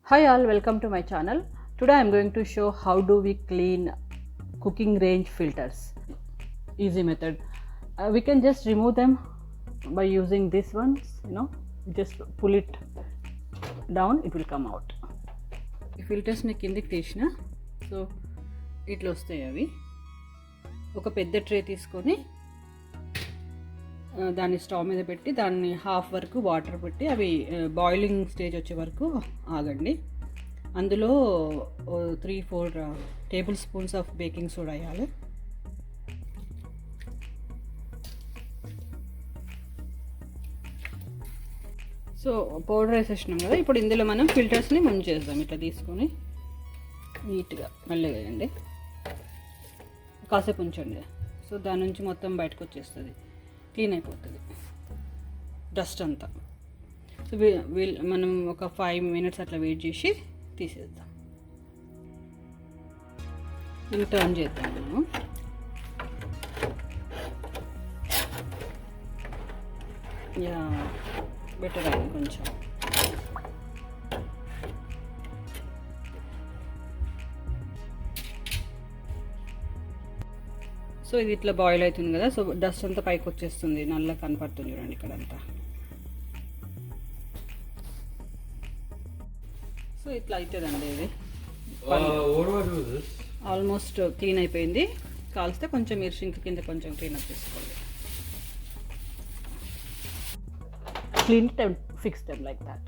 Hi all, welcome to my channel. Today I am going to show how do we clean cooking range filters. Easy method. We can just remove them by using these ones, just pull it down, it will come out. ఈ ఫిల్టర్స్ని కిందికి తీసిన so ఇట్లా వస్తాయి. అవి ఒక పెద్ద tray తీసుకొని దాన్ని స్టవ్ మీద పెట్టి దాన్ని హాఫ్ వరకు వాటర్ పెట్టి అవి బాయిలింగ్ స్టేజ్ వచ్చే వరకు ఆగండి. అందులో 3-4 table spoons of baking soda వేయాలి. సో పౌడర్ వేసేసినాం కదా, ఇప్పుడు ఇందులో మనం ఫిల్టర్స్ని ముంచేద్దాం. ఇట్లా తీసుకొని నీట్గా మళ్ళీ వేయండి, కాసేపు ఉంచండి. సో దాని నుంచి మొత్తం బయటకు వచ్చేస్తుంది, క్లీన్ అయిపోతుంది డస్ట్ అంతా. సో మనం ఒక 5 minutes అట్లా వెయిట్ చేసి తీసేద్దాం. దీన్ని టర్న్ చేద్దాం మనం. యా బెటర్ అయింది కొంచెం. సో ఇది ఇట్లా బాయిల్ అవుతుంది కదా, సో డస్ట్ అంతా పైకి వచ్చేస్తుంది, నల్ల కనపడుతుంది చూడండి ఇక్కడంతా. సో ఇట్లా అవుతుందండి. ఇది ఆల్మోస్ట్ క్లీన్ అయిపోయింది. కాల్స్తే కొంచెం సింక్ కింద కొంచెం క్లీన్ అప్ చేసుకోండి. Clean it and fix them like that.